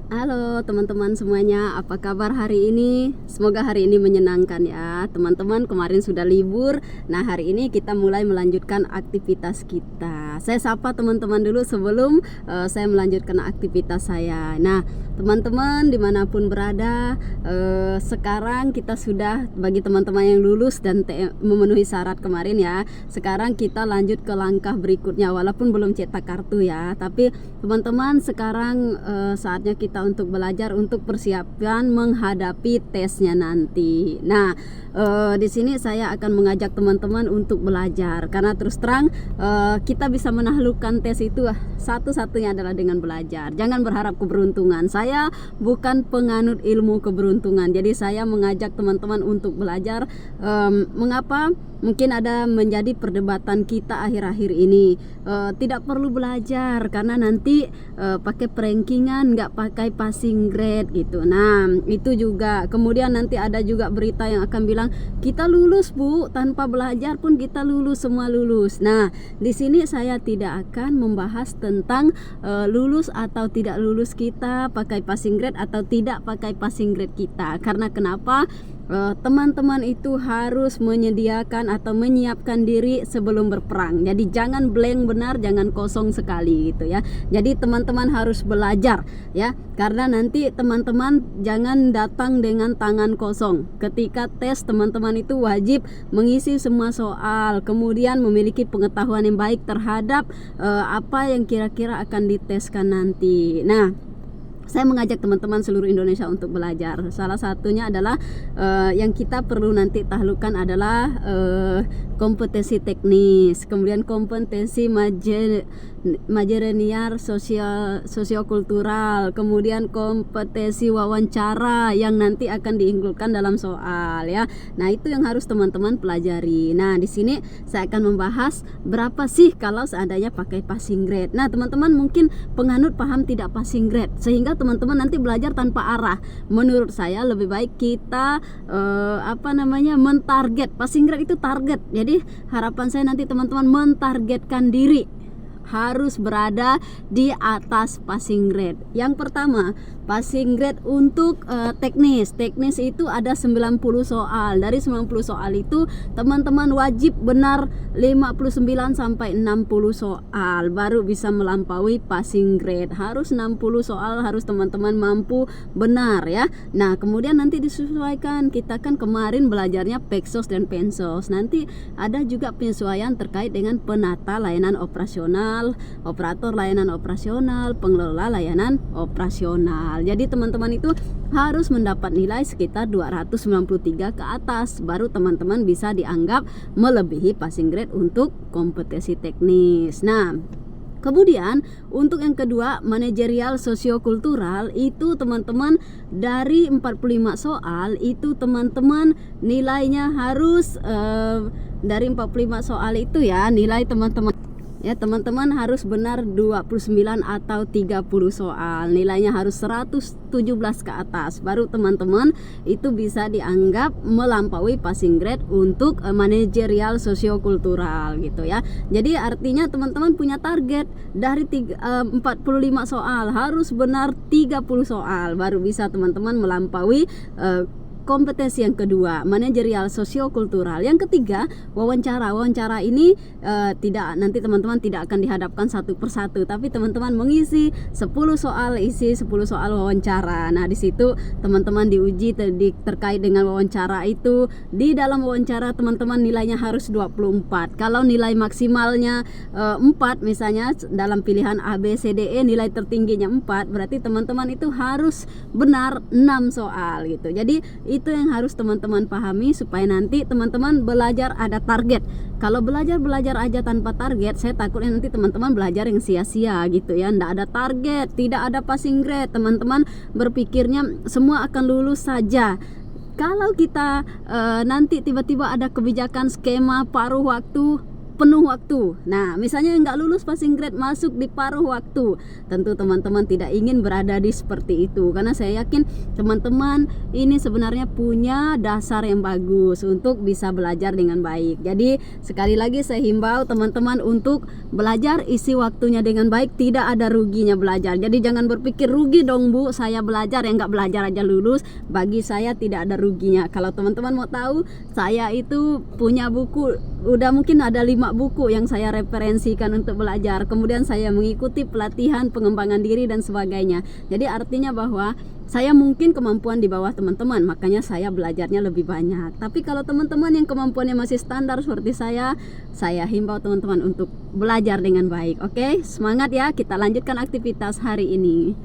Halo teman-teman semuanya, apa kabar hari ini? Semoga hari ini menyenangkan ya. Teman-teman kemarin sudah libur. Nah, hari ini kita mulai melanjutkan aktivitas kita. Saya sapa teman-teman dulu sebelum saya melanjutkan aktivitas saya. Nah, teman-teman dimanapun berada, sekarang kita sudah, bagi teman-teman yang lulus dan memenuhi syarat kemarin ya, sekarang kita lanjut ke langkah berikutnya. Walaupun belum cetak kartu ya, tapi teman-teman sekarang saatnya kita untuk belajar untuk persiapan menghadapi tesnya nanti. Nah, di sini saya akan mengajak teman-teman untuk belajar karena terus terang kita bisa menaklukkan tes itu satu-satunya adalah dengan belajar. Jangan berharap keberuntungan. Saya bukan penganut ilmu keberuntungan. Jadi saya mengajak teman-teman untuk belajar. Mengapa? Mungkin ada menjadi perdebatan kita akhir-akhir ini. Tidak perlu belajar karena nanti pakai rankingan, nggak pakai passing grade gitu. Nah, itu juga. Kemudian nanti ada juga berita yang akan bilang kita lulus Bu, tanpa belajar pun kita lulus, semua lulus. Nah, di sini saya tidak akan membahas tentang lulus atau tidak lulus kita, pakai passing grade atau tidak pakai passing grade kita. Karena kenapa? Teman-teman itu harus menyediakan atau menyiapkan diri sebelum berperang. Jadi jangan blank benar, jangan kosong sekali gitu ya. Jadi teman-teman harus belajar ya, karena nanti teman-teman jangan datang dengan tangan kosong. Ketika tes, teman-teman itu wajib mengisi semua soal, kemudian memiliki pengetahuan yang baik terhadap apa yang kira-kira akan diteskan nanti. Nah, saya mengajak teman-teman seluruh Indonesia untuk belajar. Salah satunya adalah yang kita perlu nanti taklukkan adalah kompetensi teknis, kemudian kompetensi manajerial, sosiokultural, kemudian kompetensi wawancara yang nanti akan diunggulkan dalam soal ya. Nah, itu yang harus teman-teman pelajari. Nah, di sini saya akan membahas berapa sih kalau seandainya pakai passing grade. Nah, teman-teman mungkin penganut paham tidak passing grade, sehingga teman-teman nanti belajar tanpa arah. Menurut saya lebih baik kita mentarget. Passing grade itu target. Jadi harapan saya nanti teman-teman mentargetkan diri harus berada di atas passing grade. Yang pertama, passing grade untuk teknis. Teknis itu ada 90 soal. Dari 90 soal itu teman-teman wajib benar 59 sampai 60 soal baru bisa melampaui passing grade. Harus 60 soal harus teman-teman mampu benar ya. Nah, kemudian nanti disesuaikan. Kita kan kemarin belajarnya Peksos dan Pensos. Nanti ada juga penyesuaian terkait dengan penata layanan operasional, operator layanan operasional, pengelola layanan operasional. Jadi teman-teman itu harus mendapat nilai sekitar 293 ke atas baru teman-teman bisa dianggap melebihi passing grade untuk kompetensi teknis. Nah, kemudian untuk yang kedua, manajerial sosiokultural, itu teman-teman dari 45 soal itu teman-teman nilainya harus dari 45 soal itu ya, nilai teman-teman ya, teman-teman harus benar 29 atau 30 soal. Nilainya harus 117 ke atas baru teman-teman itu bisa dianggap melampaui passing grade untuk manajerial sosiokultural gitu ya. Jadi artinya teman-teman punya target dari 45 soal harus benar 30 soal baru bisa teman-teman melampaui kompetensi yang kedua, manajerial sosiokultural. Yang ketiga, wawancara. Wawancara ini tidak, nanti teman-teman tidak akan dihadapkan satu persatu, tapi teman-teman mengisi 10 soal, isi 10 soal wawancara. Nah, di situ teman-teman diuji terkait dengan wawancara itu. Di dalam wawancara teman-teman nilainya harus 24. Kalau nilai maksimalnya 4 misalnya dalam pilihan A, B, C, D, E, nilai tertingginya 4, berarti teman-teman itu harus benar 6 soal gitu. Jadi itu yang harus teman-teman pahami supaya nanti teman-teman belajar ada target. Kalau belajar aja tanpa target, saya takutnya nanti teman-teman belajar yang sia-sia gitu ya. Nggak ada target, tidak ada passing grade, teman-teman berpikirnya semua akan lulus saja. Kalau kita nanti tiba-tiba ada kebijakan skema paruh waktu, penuh waktu. Nah, misalnya nggak lulus passing grade masuk di paruh waktu, tentu teman-teman tidak ingin berada di seperti itu, karena saya yakin teman-teman ini sebenarnya punya dasar yang bagus untuk bisa belajar dengan baik. Jadi sekali lagi saya himbau teman-teman untuk belajar, isi waktunya dengan baik, tidak ada ruginya belajar. Jadi jangan berpikir rugi dong Bu, saya belajar yang nggak belajar aja lulus. Bagi saya tidak ada ruginya. Kalau teman-teman mau tahu, saya itu punya buku, udah mungkin ada 5 buku yang saya referensikan untuk belajar. Kemudian saya mengikuti pelatihan pengembangan diri dan sebagainya. Jadi artinya bahwa saya mungkin kemampuan di bawah teman-teman, makanya saya belajarnya lebih banyak. Tapi kalau teman-teman yang kemampuannya masih standar seperti saya himbau teman-teman untuk belajar dengan baik. Oke, semangat ya, kita lanjutkan aktivitas hari ini.